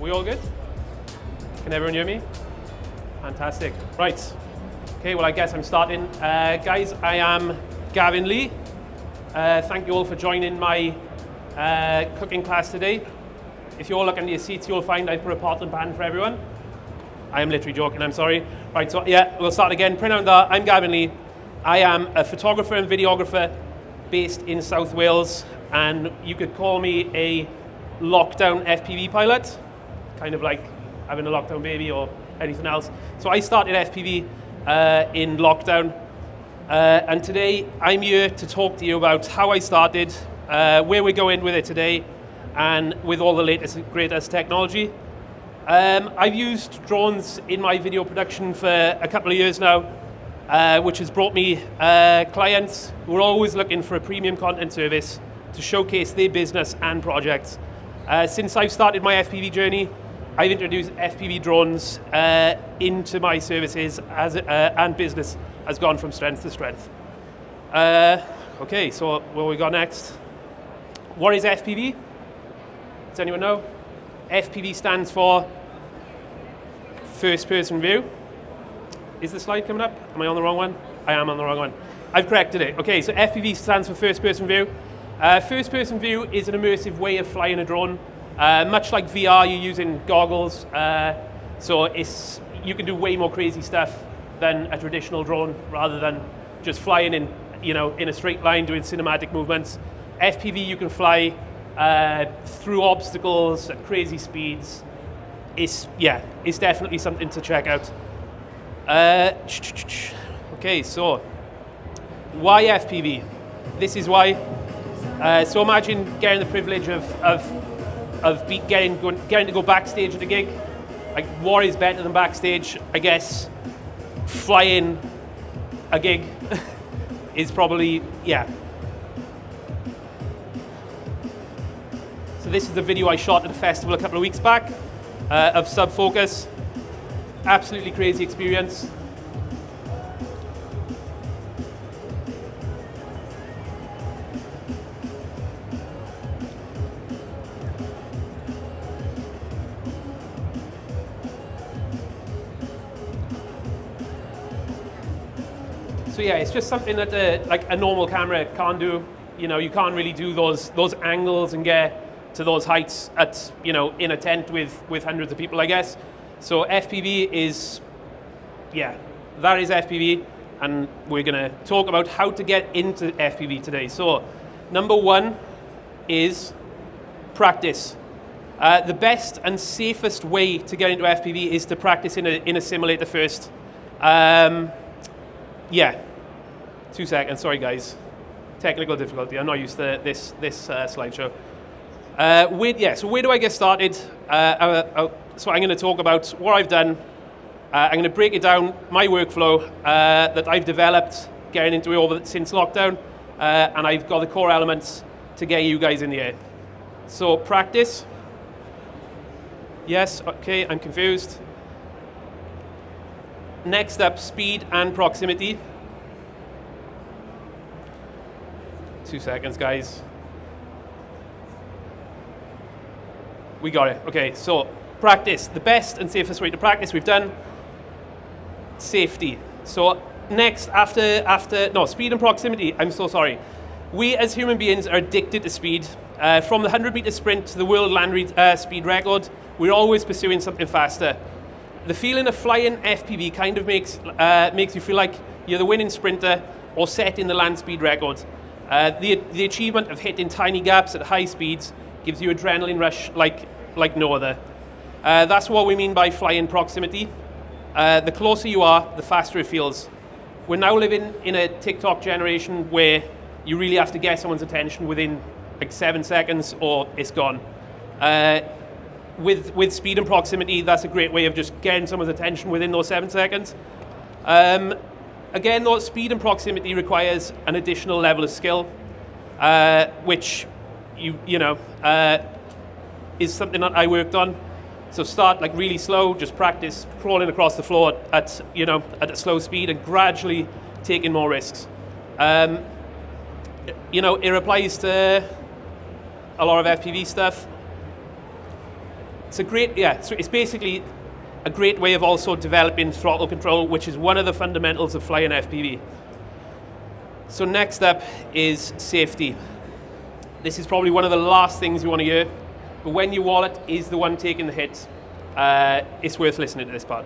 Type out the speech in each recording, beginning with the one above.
we all good? Can everyone hear me? Fantastic. Right. Okay, well, I guess I'm starting. Guys, I am Gavin Lee. Thank you all for joining my cooking class today. If you all look under your seats, you'll find I've put a pot and pan for everyone. I am literally joking, I'm sorry. Right, so yeah, we'll start again. Print out that. I'm Gavin Lee. I am a photographer and videographer based in South Wales, and you could call me a lockdown FPV pilot, kind of like having a lockdown baby or anything else. So I started FPV in lockdown, and today I'm here to talk to you about how I started, where we're going with it today, and with all the latest and greatest technology. I've used drones in my video production for a couple of years now, which has brought me clients who are always looking for a premium content service to showcase their business and projects. Since I've started my FPV journey, I've introduced FPV drones into my services and business has gone from strength to strength. Okay, so what we got next? What is FPV? Does anyone know? FPV stands for first person view. Is the slide coming up? Am I on the wrong one? I am on the wrong one. I've corrected it. Okay, so FPV stands for first person view. First person view is an immersive way of flying a drone. Much like VR, you're using goggles, so you can do way more crazy stuff than a traditional drone, rather than just flying in a straight line doing cinematic movements. FPV, you can fly through obstacles at crazy speeds. It's definitely something to check out. Okay, so why FPV? This is why. So imagine getting the privilege of getting to go backstage at a gig. Like, what is better than backstage? I guess flying a gig is probably, yeah. So this is the video I shot at a festival a couple of weeks back of Subfocus. Absolutely crazy experience. So yeah, it's just something that like a normal camera can't do. You can't really do those angles and get to those heights at in a tent with hundreds of people, I guess. So FPV is, that is FPV, and we're gonna talk about how to get into FPV today. So number one is practice. The best and safest way to get into FPV is to practice in a simulator first. 2 seconds, sorry guys. Technical difficulty, I'm not used to this slideshow. So where do I get started? So I'm going to talk about what I've done. I'm going to break it down, my workflow that I've developed getting into it since lockdown, and I've got the core elements to get you guys in the air. So practice. Yes, okay, I'm confused. Next up, speed and proximity. 2 seconds, guys. We got it. Okay, so practice. The best and safest way to practice we've done. Safety. So next, speed and proximity. I'm so sorry. We as human beings are addicted to speed. From the 100-meter sprint to the world land speed record, we're always pursuing something faster. The feeling of flying FPV kind of makes you feel like you're the winning sprinter or setting the land speed record. The achievement of hitting tiny gaps at high speeds gives you adrenaline rush like no other. That's what we mean by flying proximity. The closer you are, the faster it feels. We're now living in a TikTok generation where you really have to get someone's attention within like 7 seconds or it's gone. With speed and proximity, that's a great way of just getting someone's attention within those 7 seconds. Again, though, speed and proximity requires an additional level of skill, which is something that I worked on. So start like really slow, just practice crawling across the floor at a slow speed and gradually taking more risks. It applies to a lot of FPV stuff. it's a great, yeah, so it's basically a great way of also developing throttle control, which is one of the fundamentals of flying FPV. So next up is safety. This is probably one of the last things you want to hear, but when your wallet is the one taking the hit, it's worth listening to this part.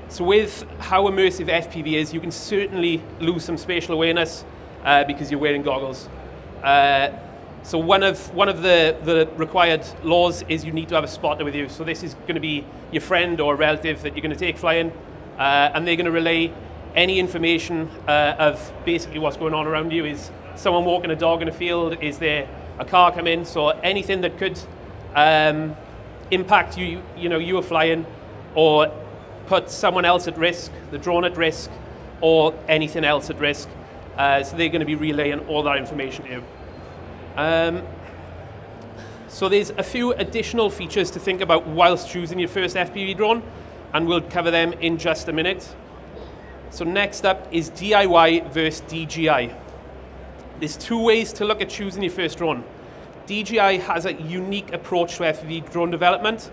So with how immersive FPV is, you can certainly lose some spatial awareness because you're wearing goggles. So one of the required laws is you need to have a spotter with you. So this is going to be your friend or relative that you're going to take flying, and they're going to relay any information of basically what's going on around you. Is someone walking a dog in a field? Is there a car coming? So anything that could impact you, you are flying, or put someone else at risk, the drone at risk, or anything else at risk. So they're going to be relaying all that information to you. So there's a few additional features to think about whilst choosing your first FPV drone, and we'll cover them in just a minute. So next up is DIY versus DJI. There's two ways to look at choosing your first drone. DJI has a unique approach to FPV drone development.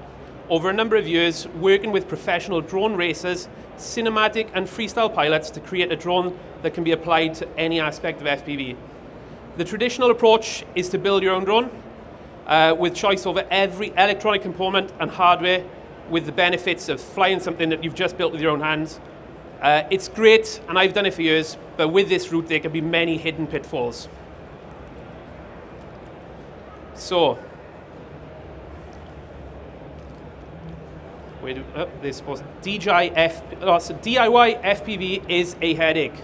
Over a number of years, working with professional drone racers, cinematic and freestyle pilots to create a drone that can be applied to any aspect of FPV. The traditional approach is to build your own drone with choice over every electronic component and hardware, with the benefits of flying something that you've just built with your own hands. It's great, and I've done it for years, but with this route there can be many hidden pitfalls. So, DIY FPV is a headache.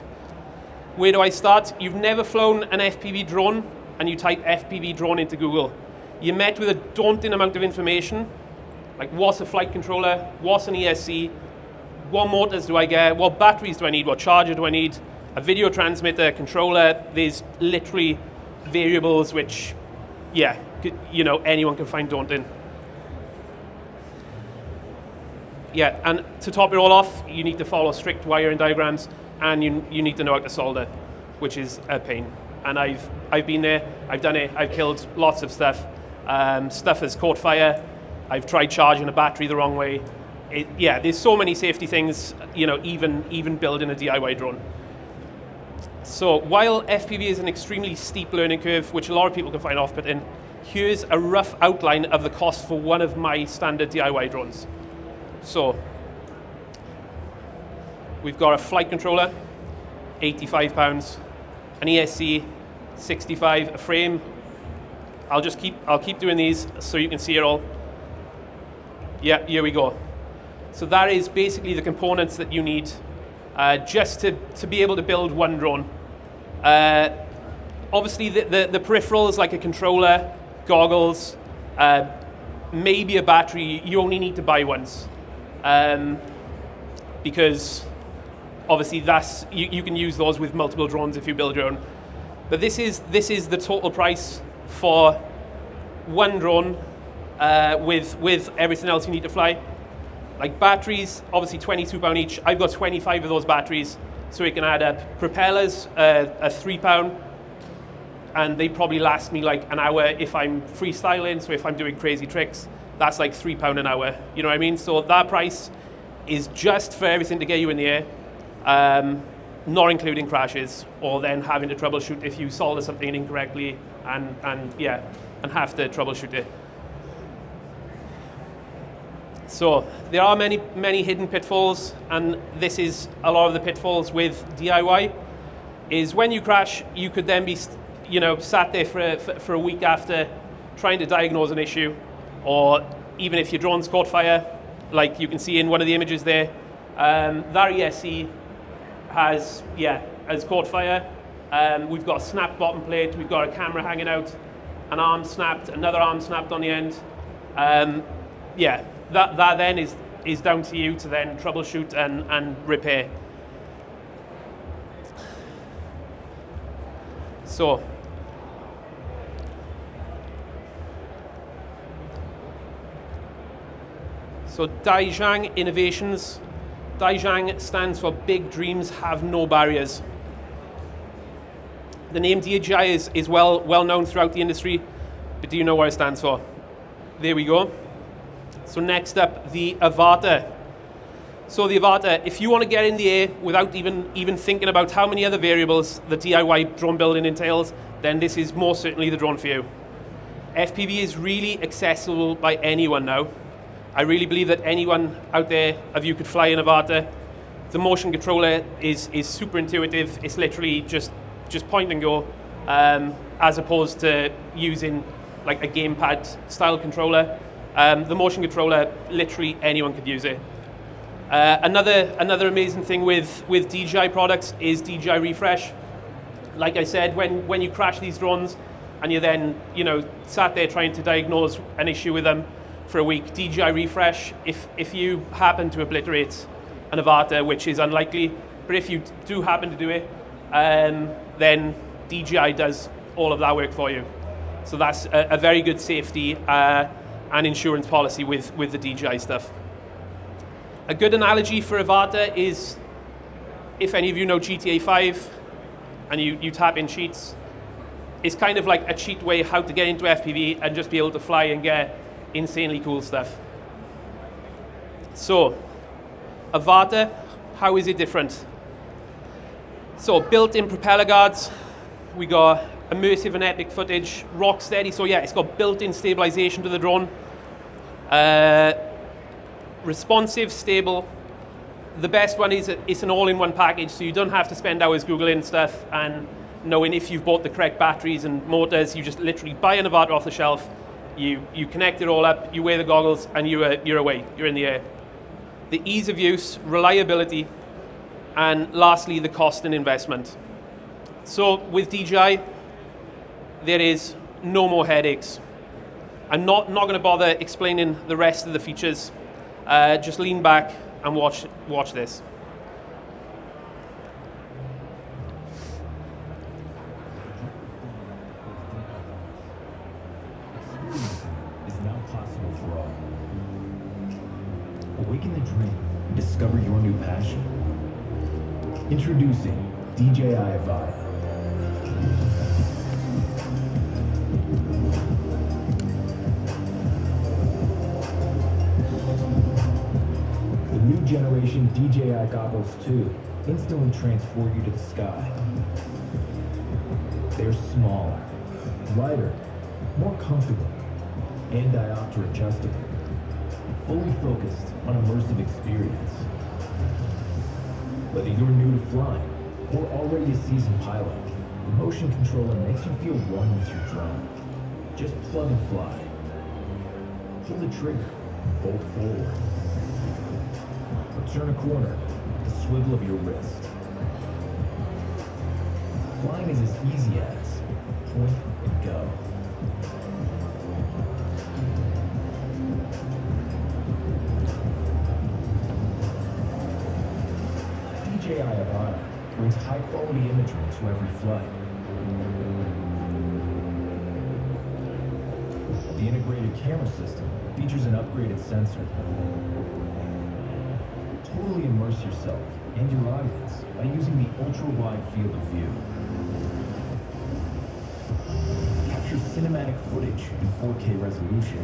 Where do I start? You've never flown an FPV drone and you type FPV drone into Google. You're met with a daunting amount of information, like what's a flight controller, what's an ESC, what motors do I get, what batteries do I need, what charger do I need, a video transmitter, controller. There's literally variables which, yeah, anyone can find daunting. Yeah, and to top it all off, you need to follow strict wiring diagrams, and you need to know how to solder, which is a pain. And I've been there, I've done it, I've killed lots of stuff. Stuff has caught fire. I've tried charging a battery the wrong way. There's so many safety things, even building a DIY drone. So while FPV is an extremely steep learning curve, which a lot of people can find off-putting, here's a rough outline of the cost for one of my standard DIY drones. So we've got a flight controller, £85, an ESC, £65, a frame. I'll keep doing these so you can see it all. Yeah, here we go. So that is basically the components that you need just to be able to build one drone. Obviously the peripherals like a controller, goggles, maybe a battery, you only need to buy once. Because obviously you can use those with multiple drones if you build your own. But this is the total price for one drone with everything else you need to fly. Like batteries, obviously £22 each. I've got 25 of those batteries, so it can add up. Propellers, a £3, and they probably last me like an hour if I'm freestyling. So if I'm doing crazy tricks, that's like £3 an hour. You know what I mean? So that price is just for everything to get you in the air, not including crashes or then having to troubleshoot if you solder something incorrectly and have to troubleshoot it. So there are many hidden pitfalls, and this is a lot of the pitfalls with DIY. Is when you crash, you could then be sat there for a week after trying to diagnose an issue, or even if your drone's caught fire, like you can see in one of the images there, that ESC has caught fire. We've got a snapped bottom plate, we've got a camera hanging out, an arm snapped, another arm snapped on the end. That then is down to you to then troubleshoot and repair. So Daizhang Innovations. Daizhang stands for Big Dreams Have No Barriers. The name DJI is well known throughout the industry, but do you know what it stands for? There we go. So next up, the Avata. So the Avata, if you want to get in the air without even thinking about how many other variables the DIY drone building entails, then this is most certainly the drone for you. FPV is really accessible by anyone now. I really believe that anyone out there of you could fly an Avata. The motion controller is super intuitive. It's literally just point and go, as opposed to using like a gamepad style controller. The motion controller, literally anyone could use it. Another amazing thing with DJI products is DJI Refresh. Like I said, when you crash these drones and you're then sat there trying to diagnose an issue with them for a week, DJI Refresh, if you happen to obliterate an Avata, which is unlikely, but if you do happen to do it, then DJI does all of that work for you. So that's a very good safety and insurance policy with the DJI stuff. A good analogy for Avata is, if any of you know GTA 5 and you tap in cheats, it's kind of like a cheat way how to get into FPV and just be able to fly and get insanely cool stuff. So, Avata, how is it different? So, built-in propeller guards, we got immersive and epic footage, rock steady, so yeah, it's got built-in stabilization to the drone. Responsive, stable. The best one is it's an all-in-one package, so you don't have to spend hours Googling stuff and knowing if you've bought the correct batteries and motors. You just literally buy an Avata off the shelf, you connect it all up, you wear the goggles, and you're away, you're in the air. The ease of use, reliability, and lastly, the cost and investment. So with DJI, there is no more headaches. I'm not going to bother explaining the rest of the features. Just lean back and watch this. Is now possible for all. Awaken the dream and discover your new passion. Introducing DJI Avata. New generation DJI Goggles 2 instantly transport you to the sky. They're smaller, lighter, more comfortable, and diopter adjustable. Fully focused on immersive experience. Whether you're new to flying or already a seasoned pilot, the motion controller makes you feel one with your drone. Just plug and fly. Pull the trigger, bolt forward. Turn a corner, the swivel of your wrist. Flying is as easy as point and go. DJI Avata brings high-quality imagery to every flight. The integrated camera system features an upgraded sensor. Totally immerse yourself and your audience by using the ultra-wide field of view. Capture cinematic footage in 4K resolution.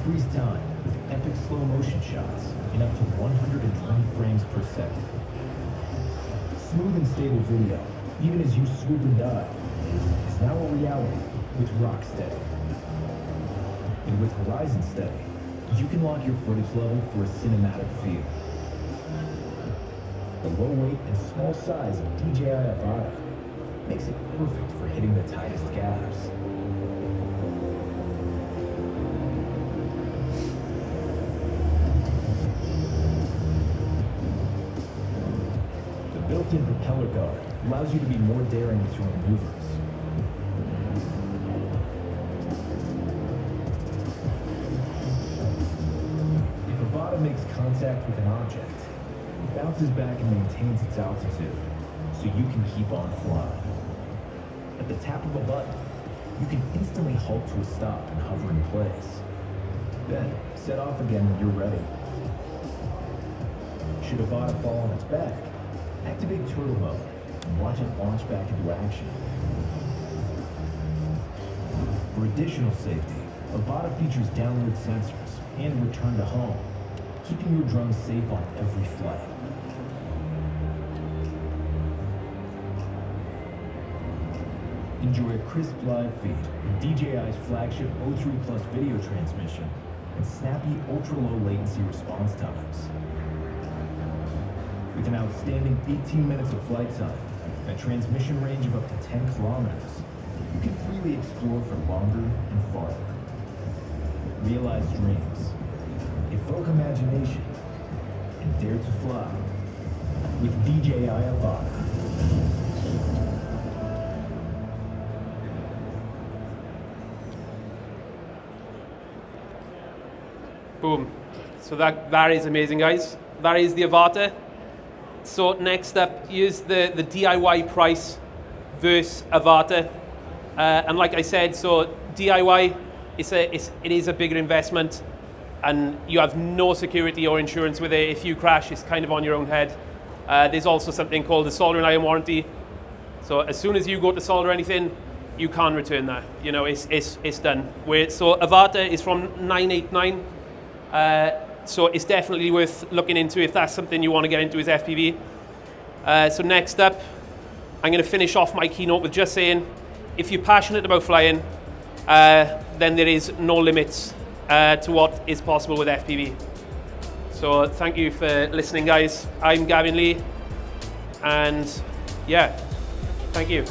Freeze time with epic slow motion shots in up to 120 frames per second. Smooth and stable video, even as you swoop and dive, is now a reality with Rocksteady. And with Horizon Steady, you can lock your footage level for a cinematic feel. The low weight and small size of DJI Avata makes it perfect for hitting the tightest gaps. The built-in propeller guard allows you to be more daring with your maneuvers. Makes contact with an object, it bounces back and maintains its altitude, so you can keep on flying. At the tap of a button, you can instantly halt to a stop and hover in place. Then, set off again when you're ready. Should Avata fall on its back, activate turtle mode and watch it launch back into action. For additional safety, Avata features download sensors and return to home, keeping your drone safe on every flight. Enjoy a crisp live feed with DJI's flagship O3 Plus video transmission and snappy ultra-low latency response times. With an outstanding 18 minutes of flight time and a transmission range of up to 10 kilometers, you can freely explore for longer and farther. Realize dreams, evoke imagination, and dare to fly with DJI Avata. Boom. So that is amazing, guys. That is the Avata. So next up, here's the DIY price versus Avata. And like I said, so DIY, it is a bigger investment, and you have no security or insurance with it. If you crash, it's kind of on your own head. There's also something called the soldering iron warranty. So as soon as you go to solder anything, you can't return that. You know, it's done. So Avata is from 989. So it's definitely worth looking into if that's something you want to get into, is FPV. So next up, I'm going to finish off my keynote with just saying, if you're passionate about flying, then there is no limits to what is possible with FPV. So thank you for listening, guys. I'm Gavin Lee, and yeah, thank you.